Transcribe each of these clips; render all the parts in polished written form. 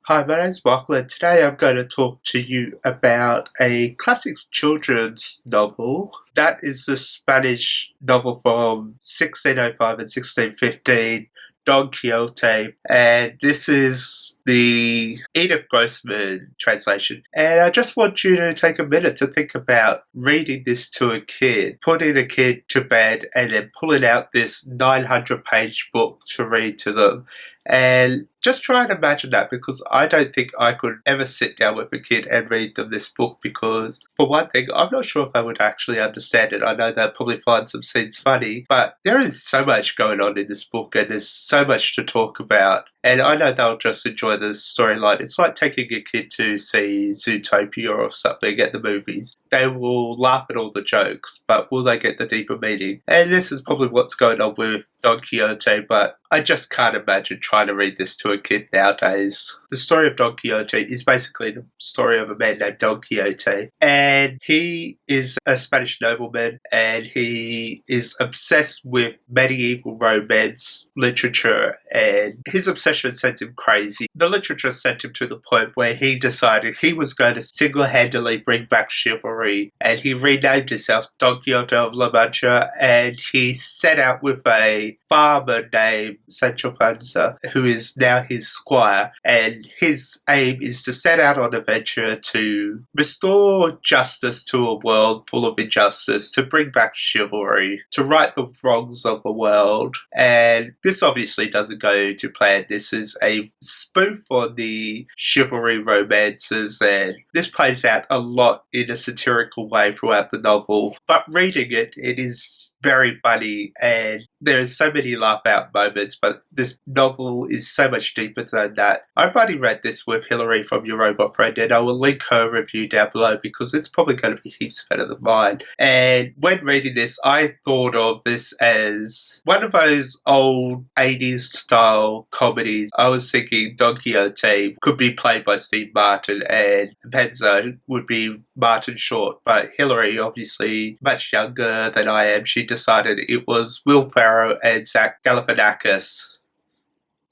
Hi, my name's Michael, and today I'm going to talk to you about a classic children's novel. That is the Spanish novel from 1605 and 1615, Don Quixote, and this is the Edith Grossman translation. And I just want you to take a minute to think about reading this to a kid, putting a kid to bed, and then pulling out this 900-page book to read to them. And just try and imagine that, because I don't think I could ever sit down with a kid and read them this book, because for one thing, I'm not sure if they would actually understand it. I know they'll probably find some scenes funny, but there is so much going on in this book and there's so much to talk about. And I know they'll just enjoy the storyline. It's like taking a kid to see Zootopia or something at the movies. They will laugh at all the jokes, but will they get the deeper meaning? And this is probably what's going on with Don Quixote, but I just can't imagine trying to read this to a kid nowadays. The story of Don Quixote is basically the story of a man named Don Quixote, and he is a Spanish nobleman, and he is obsessed with medieval romance literature, and his obsession sent him crazy. The literature sent him to the point where he decided he was going to single-handedly bring back chivalry, and he renamed himself Don Quixote of La Mancha, and he set out with a farmer named Sancho Panza, who is now his squire, and his aim is to set out on a venture to restore justice to a world full of injustice, to bring back chivalry, to right the wrongs of the world. And this obviously doesn't go to plan. This is a spoof on the chivalry romances, and this plays out a lot in a satirical way throughout the novel. But reading it, it is very funny, and there's so many laugh-out moments, but this novel is so much deeper than that. I've already read this with Hilary from Your Robot Friend, and I will link her review down below because it's probably going to be heaps better than mine. And when reading this, I thought of this as one of those old 80s style comedies. I was thinking Don Quixote could be played by Steve Martin, and Penza would be Martin Short, but Hilary, obviously much younger than I am, she decided it was Will Ferrell and Zach Galifianakis.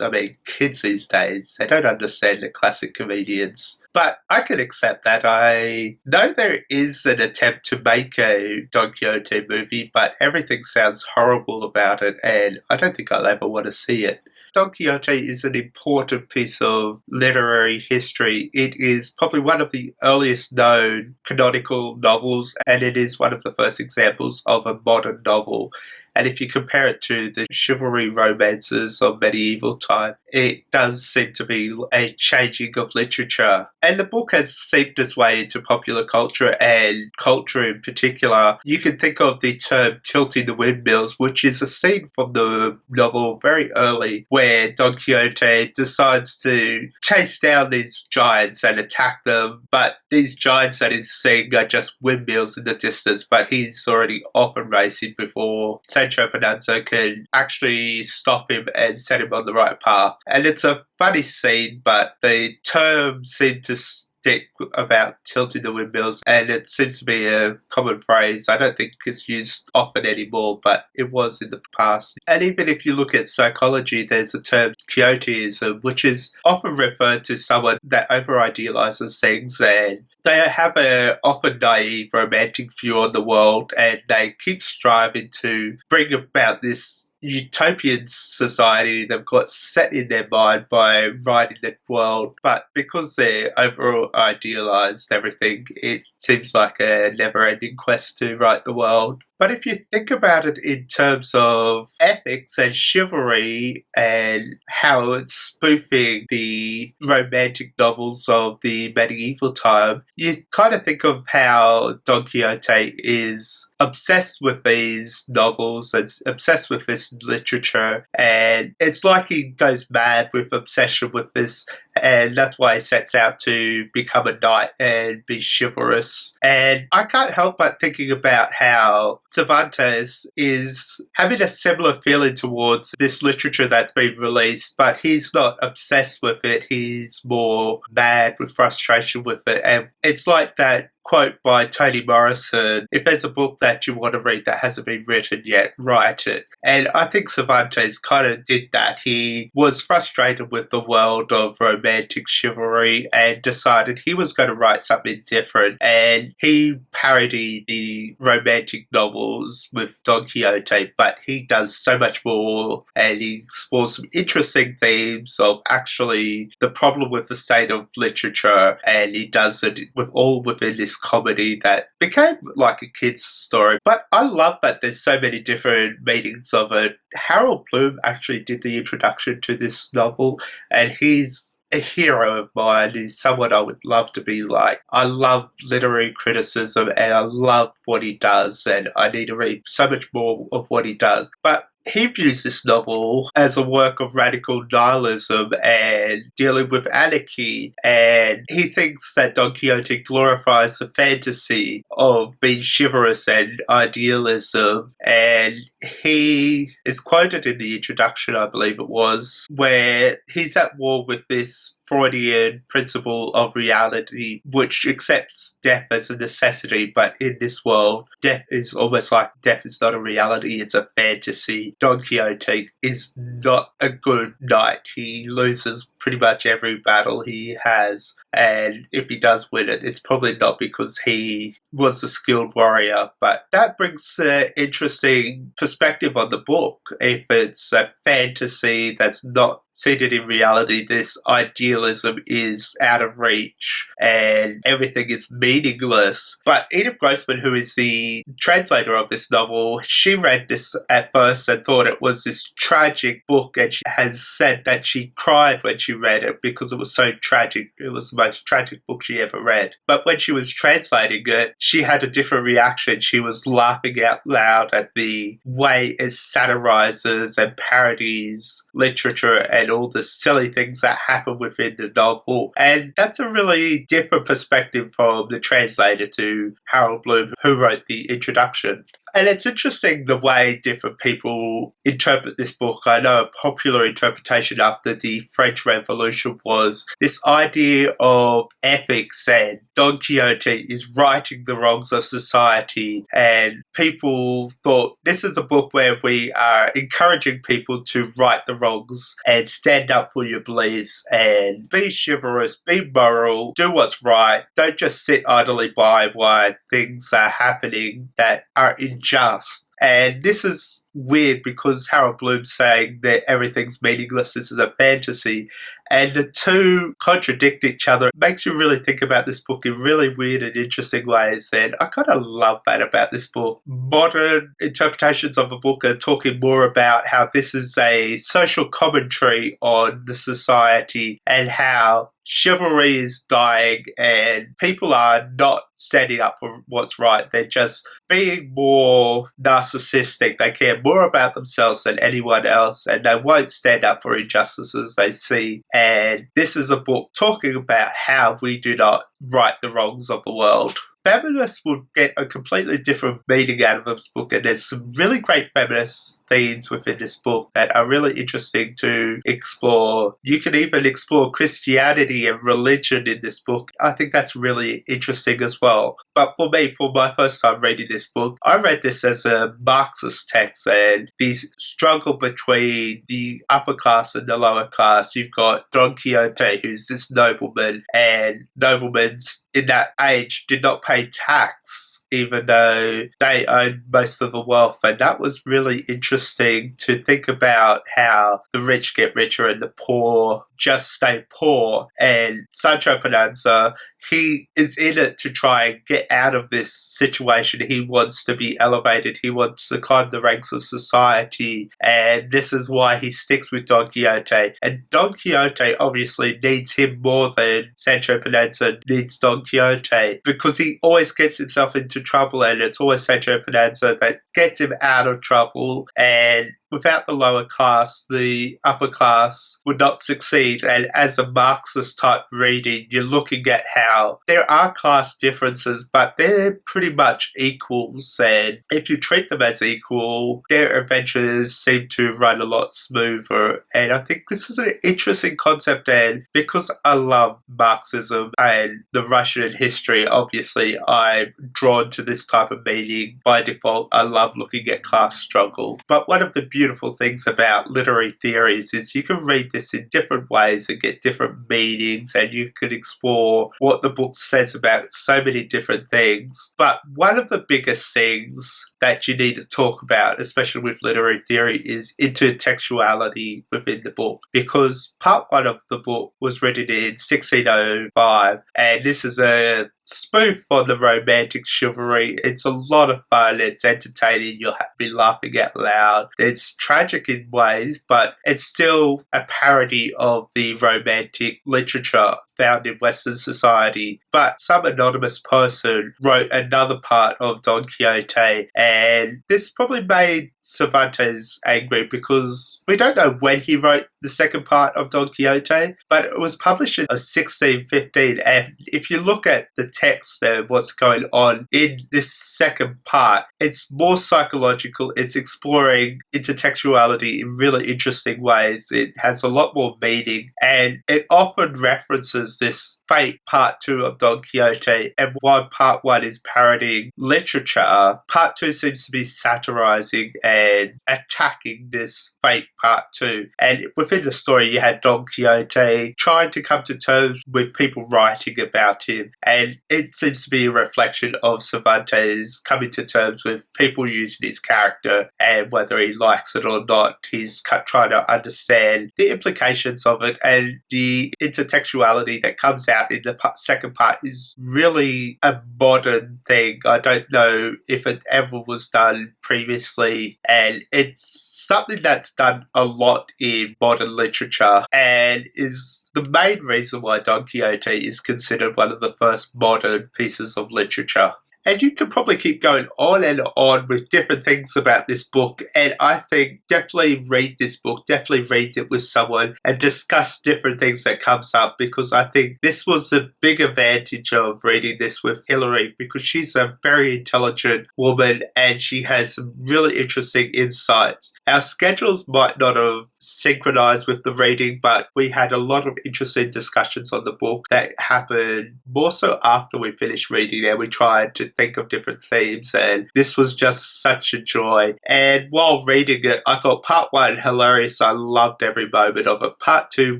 I mean, kids these days, they don't understand the classic comedians. But I can accept that. I know there is an attempt to make a Don Quixote movie, but everything sounds horrible about it, and I don't think I'll ever want to see it. Don Quixote is an important piece of literary history. It is probably one of the earliest known canonical novels, and it is one of the first examples of a modern novel. And if you compare it to the chivalry romances of medieval time, it does seem to be a changing of literature. And the book has seeped its way into popular culture, and culture in particular. You can think of the term tilting the windmills, which is a scene from the novel very early where Don Quixote decides to chase down these giants and attack them. But these giants that he's seeing are just windmills in the distance, but he's already off and racing before Sancho Panza can actually stop him and set him on the right path. And it's a funny scene, but the term seemed to stick about tilting the windmills, and it seems to be a common phrase. I don't think it's used often anymore, but it was in the past. And even if you look at psychology, there's a term Quixoteism, which is often referred to someone that over-idealizes things, and they have an often naive romantic view on the world, and they keep striving to bring about this utopian society they've got set in their mind by writing that world. But because they're over idealized everything, it seems like a never-ending quest to write the world. But if you think about it in terms of ethics and chivalry and how it's spoofing the romantic novels of the medieval time, you kind of think of how Don Quixote is obsessed with these novels and obsessed with this literature, and it's like he goes mad with obsession with this, and that's why he sets out to become a knight and be chivalrous. And I can't help but thinking about how Cervantes is having a similar feeling towards this literature that's been released, but he's not obsessed with it. He's more mad with frustration with it. And it's like that quote by Toni Morrison, if there's a book that you want to read that hasn't been written yet, write it. And I think Cervantes kind of did that. He was frustrated with the world of romantic chivalry and decided he was going to write something different. And he parodied the romantic novels with Don Quixote, but he does so much more, and he explores some interesting themes of actually the problem with the state of literature, and he does it within this comedy that became like a kid's story. But I love that there's so many different meanings of it. Harold Bloom actually did the introduction to this novel, and he's a hero of mine. He's someone I would love to be like. I love literary criticism and I love what he does, and I need to read so much more of what he does. But he views this novel as a work of radical nihilism and dealing with anarchy, and he thinks that Don Quixote glorifies the fantasy of being chivalrous and idealism. And he is quoted in the introduction, I believe it was, where he's at war with this Freudian principle of reality, which accepts death as a necessity, but in this world, death is almost like death is not a reality, it's a fantasy. Don Quixote is not a good knight. He loses pretty much every battle he has, and if he does win it, it's probably not because he was a skilled warrior. But that brings an interesting perspective on the book. If it's a fantasy that's not seated in reality, this idealism is out of reach and everything is meaningless. But Edith Grossman, who is the translator of this novel, she read this at first and thought it was this tragic book, and she has said that she cried when she read it because it was so tragic. It was the most tragic book she ever read. But when she was translating it, she had a different reaction. She was laughing out loud at the way it satirizes and parodies literature and all the silly things that happen within the novel. And that's a really different perspective from the translator to Harold Bloom, who wrote the introduction. And it's interesting the way different people interpret this book. I know a popular interpretation after the French Revolution was this idea of ethics, and Don Quixote is righting the wrongs of society, and people thought this is a book where we are encouraging people to right the wrongs and stand up for your beliefs and be chivalrous, be moral, do what's right, don't just sit idly by while things are happening that are unjust. And this is weird because Harold Bloom's saying that everything's meaningless, this is a fantasy, and the two contradict each other. It makes you really think about this book in really weird and interesting ways, and I kind of love that about this book. Modern interpretations of a book are talking more about how this is a social commentary on the society and how chivalry is dying and people are not standing up for what's right. They're just being more narcissistic. They care more about themselves than anyone else, and they won't stand up for injustices they see. And this is a book talking about how we do not right the wrongs of the world. Feminists would get a completely different meaning out of this book, and there's some really great feminist themes within this book that are really interesting to explore. You can even explore Christianity and religion in this book. I think that's really interesting as well. But for me, for my first time reading this book, I read this as a Marxist text, and the struggle between the upper class and the lower class. You've got Don Quixote, who's this nobleman, and noblemen in that age did not pay tax even though they owned most of the wealth. And that was really interesting to think about how the rich get richer and the poor just stay poor. And Sancho Panza, he is in it to try and get out of this situation. He wants to be elevated. He wants to climb the ranks of society. And this is why he sticks with Don Quixote. And Don Quixote obviously needs him more than Sancho Panza needs Don Quixote, because he always gets himself into trouble, and it's always Sancho Panza that gets him out of trouble. And without the lower class, the upper class would not succeed. And as a Marxist type reading, you're looking at how there are class differences, but they're pretty much equals. And if you treat them as equal, their adventures seem to run a lot smoother. And I think this is an interesting concept. And because I love Marxism and the Russian history, obviously I'm drawn to this type of meaning. By default, I love looking at class struggle. But one of the beautiful things about literary theories is you can read this in different ways and get different meanings, and you can explore what the book says about so many different things. But one of the biggest things that you need to talk about, especially with literary theory, is intertextuality within the book. Because part one of the book was written in 1605, and this is a spoof on the romantic chivalry. It's a lot of fun, it's entertaining, you'll be laughing out loud. It's tragic in ways, but it's still a parody of the romantic literature found in Western society. But some anonymous person wrote another part of Don Quixote, and this probably made Cervantes angry because we don't know when he wrote the second part of Don Quixote, but it was published in 1615, and if you look at the text and what's going on in this second part, it's more psychological, it's exploring intertextuality in really interesting ways, it has a lot more meaning, and it often references this fate part two of Don Quixote, and while part one is parodying literature, part two seems to be satirizing and attacking this fate part two. And within the story you had Don Quixote trying to come to terms with people writing about him, and it seems to be a reflection of Cervantes coming to terms with people using his character, and whether he likes it or not, he's trying to understand the implications of it, and the intertextuality that comes out in the second part is really a modern thing. I don't know if it ever was done previously, and it's something that's done a lot in modern literature and is the main reason why Don Quixote is considered one of the first modern pieces of literature. And you can probably keep going on and on with different things about this book. And I think definitely read this book, definitely read it with someone and discuss different things that comes up, because I think this was the big advantage of reading this with Hillary, because she's a very intelligent woman and she has some really interesting insights. Our schedules might not have synchronized with the reading, but we had a lot of interesting discussions on the book that happened more so after we finished reading it. We tried to think of different themes, and this was just such a joy. And while reading it, I thought part one hilarious. I loved every moment of it. Part two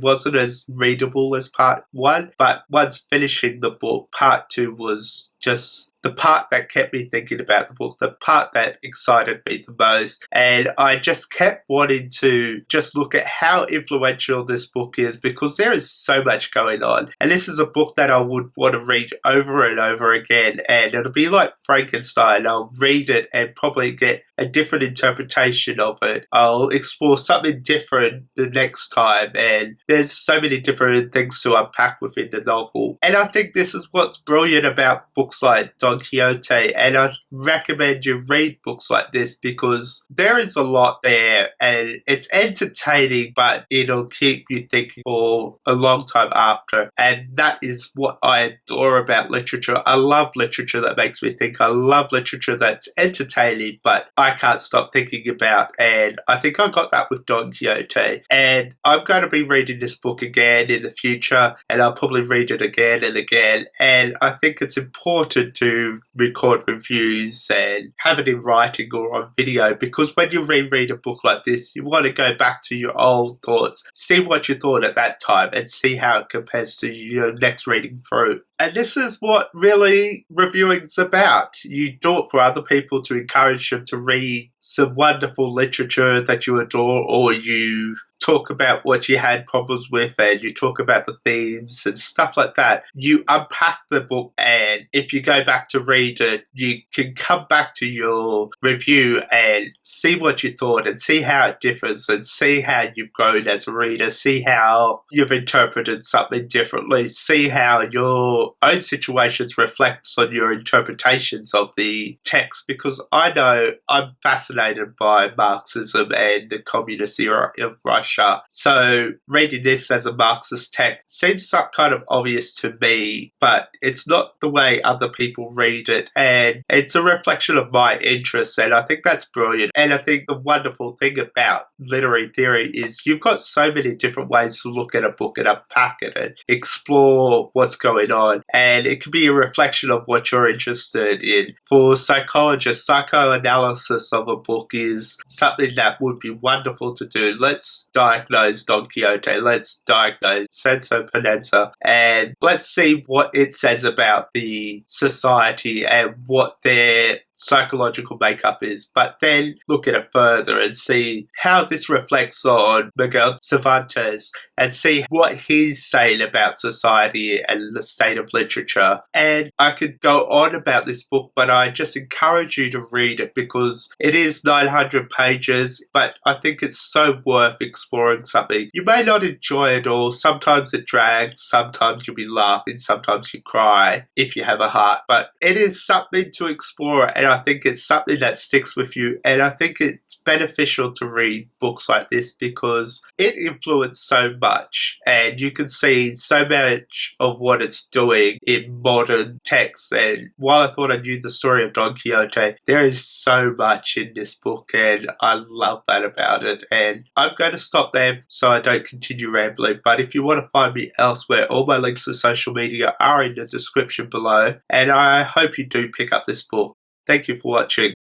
wasn't as readable as part one, but once finishing the book, part two was just the part that kept me thinking about the book, the part that excited me the most. And I just kept wanting to just look at how influential this book is, because there is so much going on. And this is a book that I would want to read over and over again. And it'll be like Frankenstein. I'll read it and probably get a different interpretation of it. I'll explore something different the next time. And there's so many different things to unpack within the novel. And I think this is what's brilliant about books like Don Quixote, and I recommend you read books like this because there is a lot there and it's entertaining, but it'll keep you thinking for a long time after. And that is what I adore about literature. I love literature that makes me think. I love literature that's entertaining, but I can't stop thinking about. And I think I got that with Don Quixote. And I'm going to be reading this book again in the future, and I'll probably read it again and again. And I think it's important to record reviews and have it in writing or on video, because when you reread a book like this, you want to go back to your old thoughts, see what you thought at that time and see how it compares to your next reading through. And this is what really reviewing's about. You do it for other people to encourage them to read some wonderful literature that you adore, or you talk about what you had problems with and you talk about the themes and stuff like that. You unpack the book, and if you go back to read it, you can come back to your review and see what you thought and see how it differs and see how you've grown as a reader, see how you've interpreted something differently, see how your own situations reflects on your interpretations of the text, because I know I'm fascinated by Marxism and the communist era of Russia. So reading this as a Marxist text seems kind of obvious to me, but it's not the way other people read it, and it's a reflection of my interests, and I think that's brilliant. And I think the wonderful thing about literary theory is you've got so many different ways to look at a book and unpack it and explore what's going on, and it can be a reflection of what you're interested in. For psychologists, psychoanalysis of a book is something that would be wonderful to do. Let's diagnose Don Quixote, let's diagnose Sancho Panza, and let's see what it says about the society and what their psychological makeup is, but then look at it further and see how this reflects on Miguel Cervantes and see what he's saying about society and the state of literature. And I could go on about this book, but I just encourage you to read it because it is 900 pages, but I think it's so worth exploring something. You may not enjoy it all. Sometimes it drags, sometimes you'll be laughing, sometimes you cry if you have a heart, but it is something to explore, and I think it's something that sticks with you, and I think it's beneficial to read books like this because it influenced so much, and you can see so much of what it's doing in modern texts. And while I thought I knew the story of Don Quixote, there is so much in this book, and I love that about it. And I'm going to stop there so I don't continue rambling, but if you want to find me elsewhere, all my links to social media are in the description below, and I hope you do pick up this book. Thank you for watching.